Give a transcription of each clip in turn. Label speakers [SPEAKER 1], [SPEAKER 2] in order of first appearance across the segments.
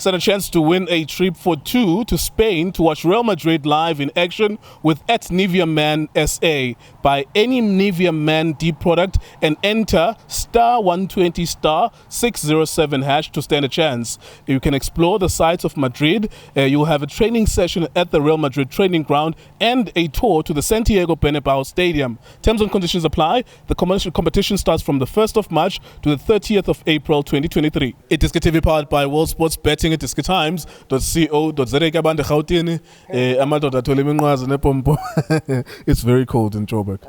[SPEAKER 1] stand a chance to win a trip for two to Spain to watch Real Madrid live in action with @Nivea Man SA. Buy any Nivea Man deep product and enter *120 *607 hash to stand a chance. You can explore the sights of Madrid. You will have a training session at the Real Madrid training ground and a tour to the Santiago Bernabeu Stadium. Terms and conditions apply. The competition starts from the 1st of March to the 30th of April 2023. iDiskiTV powered by World Sports Betting at iDiskiTimes.co.za. It's very cold in Joburg.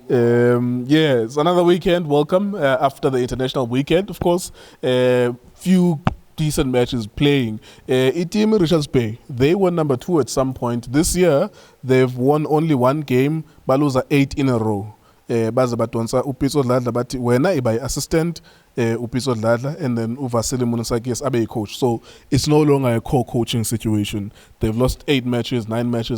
[SPEAKER 1] It's another weekend. Welcome after the international weekend, of course. Few decent matches playing. Team Richards Bay, they were number 2 at some point. This year, they've won only one game. Baluza 8 in a row. Baza batonsa upiso dladla bathi wena iba assistant upiso dladla and then uVasile Munisakis abe coach. So it's no longer a co-coaching situation. They've lost 9 matches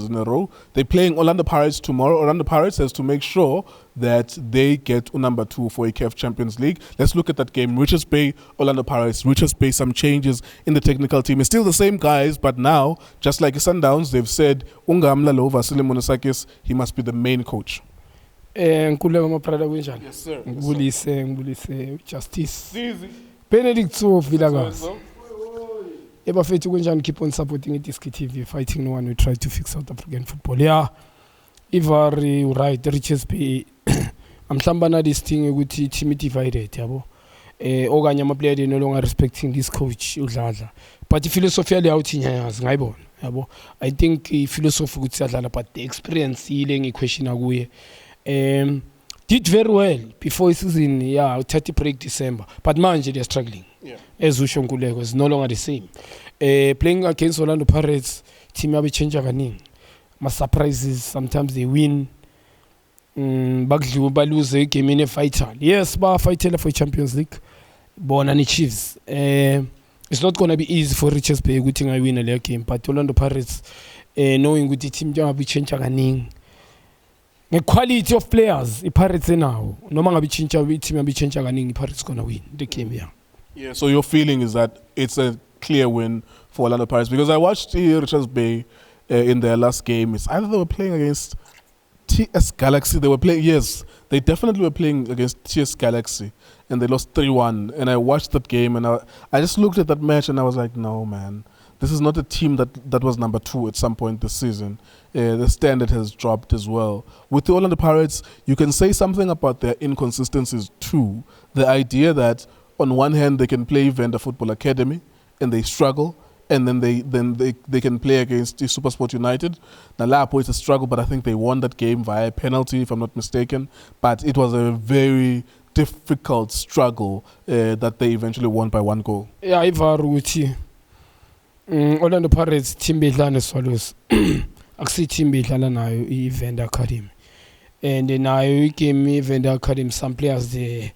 [SPEAKER 1] in a row. They're playing Orlando Pirates tomorrow. Orlando Pirates has to make sure that they get number 2 for a CAF Champions League. Let's look at that game. Richards Bay, Orlando Pirates. Richards Bay, some changes in the technical team. It's still the same guys, but now, just like Sundowns, they've said Ungamla lo Vasile Munisakis, he must be the main coach.
[SPEAKER 2] Nkululeko maprada kunjani?
[SPEAKER 1] Yes sir.
[SPEAKER 2] Ngibulise Justice. Benedict so Vilakazi. Ebafethu kunjani, keep on supporting iDiskiTV, fighting no one who try to fix South African football. Yeah. Ivari right, Richards Bay. Amhlambana this thing ukuthi team divided yabo. Okanye ama player they no longer respecting this coach udladla. But philosophy le awuthi nyayazi ngayibona. Yabo. I think philosophy ukuthi adlala, but the experience ile ngiquestion akuye. Did very well before the season, 30 break December. But manje they're struggling. As Usho Nkululeko is no longer the same. Playing against Orlando Pirates, team yabe change kaningi. Ma surprises, sometimes they win. Bakudliwa balose game in a fighter. Yes, ba fighter for Champions League. Bona ni Chiefs. It's not gonna be easy for Richards Bay ukuthi I win a game, but Orlando Pirates knowing ukuthi team yabe change kaningi. The quality of players, the Pirates now. No matter team be change kaningi, Pirates gonna win the game here. Yeah.
[SPEAKER 1] So your feeling is that it's a clear win for Orlando Pirates, because I watched Richards Bay in their last game. It's either they were playing against TS Galaxy. They were playing. Yes, they definitely were playing against TS Galaxy, and they lost 3-1. And I watched that game, and I just looked at that match, and I was like, no man. This is not a team that was number 2 at some point this season. The standard has dropped as well. With the Orlando Pirates, you can say something about their inconsistencies too. The idea that on one hand they can play Venda Football Academy and they struggle, and then they can play against the SuperSport United. Now Lapo is a struggle, but I think they won that game via penalty, if I'm not mistaken. But it was a very difficult struggle that they eventually won by 1 goal.
[SPEAKER 2] Yeah, Ivaruti. Orlando Pirates team bedlana Swallows akusi team bedlana nayo iVenda Academy, and nayo igame iVenda Academy some players they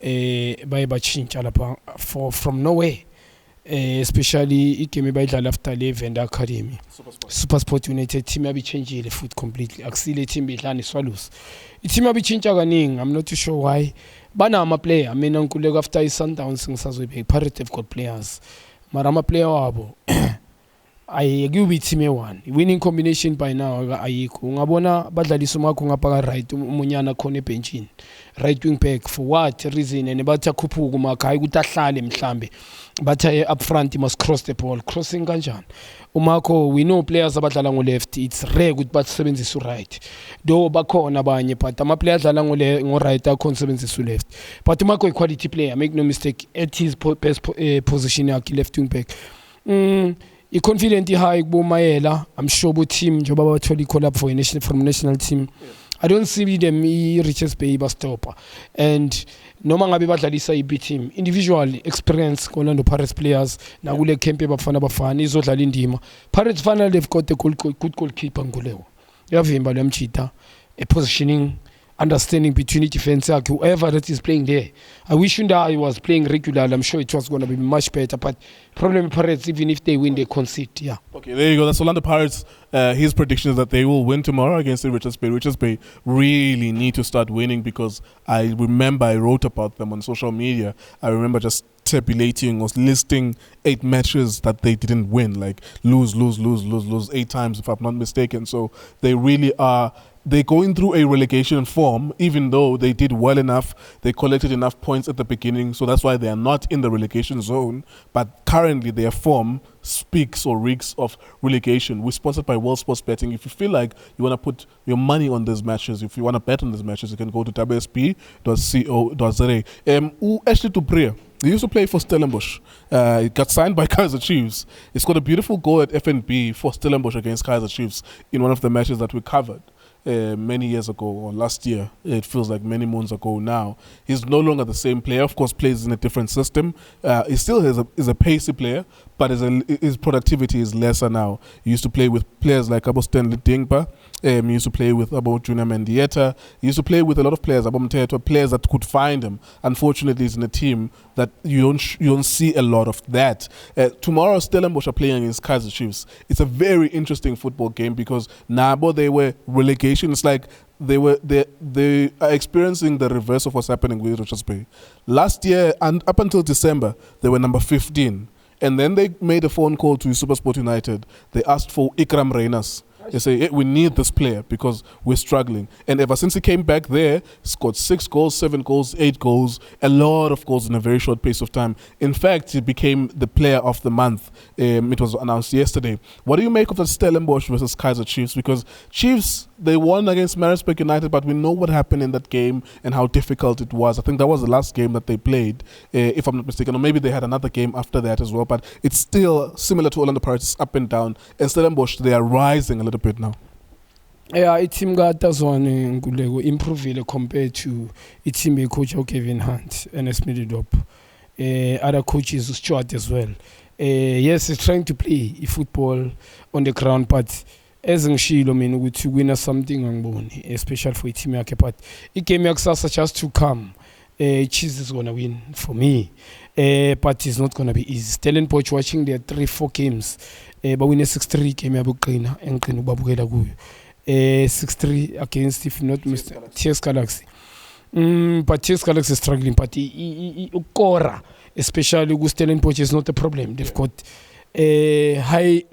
[SPEAKER 2] baye bachintsha lapha from nowhere, especially igame bayidlala after le iVenda Academy SuperSport United team yabichangeile futhi completely akusile team bedlana Swallows team yabichintsha kaningi. I'm not too sure why bana ama player. Mina Nkululeko after iSundowns ngisazoyibheka Pirates have got players. Marama player wabo I agree with team one winning combination by now ayikho. Ungabona badlalisa umakho ngapha right umunyana khona ebenchini right wing back for what reason, and batha khuphuka umakho hayi ukuthi ahlale mhlambe batha up front he must cross the ball. Crossing kanjani umakho? We know players abadlala ngo left, it's rare ukuthi basebenzise right, though bakhona abanye, but ama players adlala ngo right akhona sebenzisa left. But umakho a quality player, make no mistake, at his best position yakhe left wing back. Confident high Mayela. I'm sure about team njoba bathola call up for a national team. I don't see them Richards Bay stopper, and noma ngabe badlalisa iB team individual experience Orlando Pirates players na kule camp bafana izodlala indima. Pirates finally they've got a good goalkeeper Nkululeko yavimba lemchita, a positioning understanding between the defense, whoever that is playing there. I wish that I was playing regularly. I'm sure it was going to be much better. But problem Pirates, even if they win, they concede. Yeah.
[SPEAKER 1] Okay, there you go. That's Orlando Pirates. His prediction is that they will win tomorrow against the Richards Bay. Richards Bay really need to start winning, because I remember I wrote about them on social media. I remember just tabulating or listing 8 matches that they didn't win, like lose 8 times, if I'm not mistaken. So they really are. They're going through a relegation form, even though they did well enough. They collected enough points at the beginning, so that's why they are not in the relegation zone. But currently, their form speaks or reeks of relegation. We're sponsored by World Sports Betting. If you feel like you want to put your money on these matches, if you want to bet on these matches, you can go to wsp.co.za. Ashley Dupree, he used to play for Stellenbosch. He got signed by Kaizer Chiefs. He scored a beautiful goal at FNB for Stellenbosch against Kaizer Chiefs in one of the matches that we covered. Many years ago or last year. It feels like many moons ago now. He's no longer the same player. Of course, plays in a different system. He still is a pacey player, but his productivity is lesser now. He used to play with players like Abo Stanley Dingba. He used to play with Abo Junior Mendieta. He used to play with a lot of players, Abo Mteto, players that could find him. Unfortunately, he's in a team that you don't see a lot of that. Tomorrow, Stellenbosch are playing against Kaizer Chiefs. It's a very interesting football game because Nabo, they were relegated. It's like they are experiencing the reverse of what's happening with Richards Bay. Last year and up until December, they were number 15. And then they made a phone call to SuperSport United. They asked for Ikram Reynas. They say, hey, we need this player because we're struggling. And ever since he came back there, scored 6 goals, 7 goals, 8 goals, a lot of goals in a very short pace of time. In fact, he became the player of the month. It was announced yesterday. What do you make of the Stellenbosch versus Kaizer Chiefs? Because Chiefs, they won against Maritzburg United, but we know what happened in that game and how difficult it was. I think that was the last game that they played, if I'm not mistaken. Or maybe they had another game after that as well. But it's still similar to Orlando Pirates, up and down. And Stellenbosch, they are rising a little bit now.
[SPEAKER 2] Yeah, i-team kaTazwane Nkululeko improved compared to i-team coach Kevin Hunt and Smith-Dop. Other coaches Stuart as well. Yes, he's trying to play football on the ground, but as ngishilo mina ukuthi win something angiboni, especially for i-team yakhe. But i-game yakusasa just to come. Chiefs is gonna win for me, but it's not gonna be easy. Stellenbosch watching their 3-4 games, but win a 6-3 game yabugcina engqina ubabukela kuyo. 6-3 against, if not mistaken, TS Galaxy. But TS Galaxy is struggling, but ukora, especially with Stellenbosch, is not a problem. They've got high.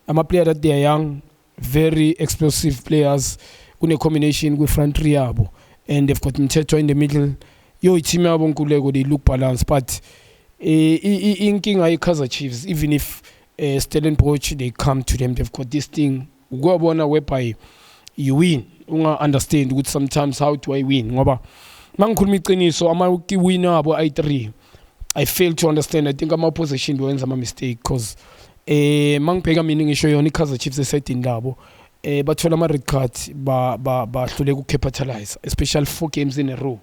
[SPEAKER 2] I'm a player that they are young, very explosive players, in a combination with front Riabo, and they've got Mteto in the middle. Yo, team yabo Nkululeko, they look balanced, but in King Kaizer Chiefs, even if Stellenbosch they come to them, they've got this thing. Go on whereby you win. You understand with sometimes how do I win? Ngoba mangikhuluma iqiniso ama-winner abo i3. I fail to understand. I think I'm opposition when I'm a mistake because mangibheka mina ngisho yona iKaizer Chiefs esetini labo bathola ama-red card bahluleka ukukapitalize, especially 4 games in a row.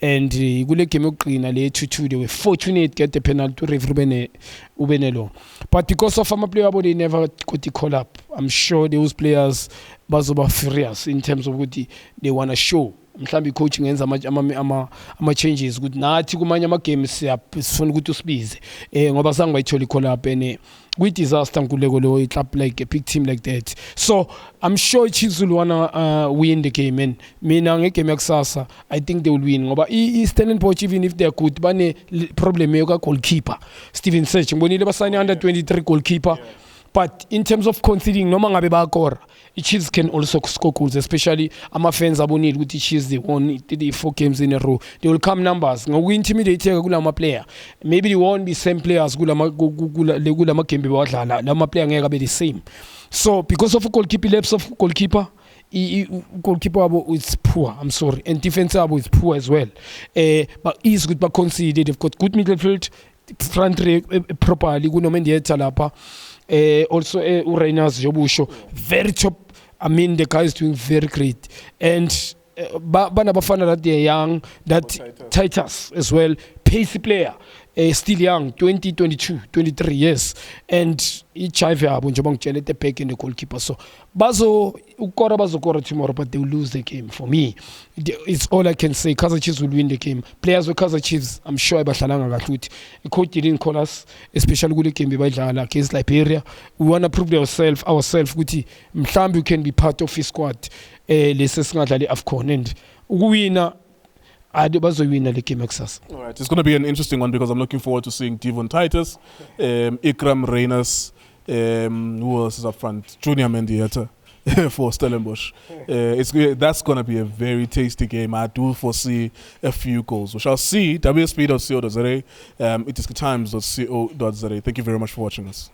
[SPEAKER 2] And kule game yokugcina le 2-2 they were fortunate get the penalty referee ubenelo, but because of ama player they never got the call up. I'm sure those players bazoba furious in terms of what they want to show. Mhlambi coaching enza ama changes ukuthi nathi kumanye ama games sifuna ukuthi usibize ngoba sange bayithola call up and we disaster Nkululeko lo a club like a big team like that. So I'm sure Chiefs will wanna win the game, and mina ngegame yakusasa I think they will win ngoba Stellenbosch even if they are good bane problem yoka goalkeeper Steven Search ngibonile basayine under 23 goalkeeper. But in terms of conceding, noma ngabe bayakora, Chiefs can also score goals, especially ama fans abonile ukuthi Chiefs they won 4 games in a row. They will come numbers. Ngoku-intimidate kula ama player. Maybe they won't be same players kula ma game bewadlala. La ma player ngeke be the same. So because of goalkeeper lapse of goalkeeper, goalkeeper abo is poor. I'm sorry, and defense abo is poor as well. But is good, but conceded. They've got good midfield, front properly. Kunomendieta lapha. Also Ureina's Jobusho, very top. I mean the guy is doing very great, and Bana Bafana that they're young, that Titus as well, pacey player, still young, 20, 22, 23 years, and each njengoba ngitshele the back in the goalkeeper. So bazokora tomorrow, but they will lose the game. For me, it's all I can say. Kaizer Chiefs will win the game. Players with Kaizer Chiefs, I'm sure badlalanga kahle. The coach didn't call us, especially kule game badlala against Liberia. We want to prove ourselves ukuthi mhlambi we can be part of his squad. Lesi singadlali AFCON and winner. bazoyina le game kusasa.
[SPEAKER 1] All right, it's going to be an interesting one because I'm looking forward to seeing Devon Titus, Ikram Reyners, who else is up front? Junior Mendieta for Stellenbosch. That's going to be a very tasty game. I do foresee a few goals. We shall see. WSP.co.za, iDiskiTimes.co.za. Thank you very much for watching us.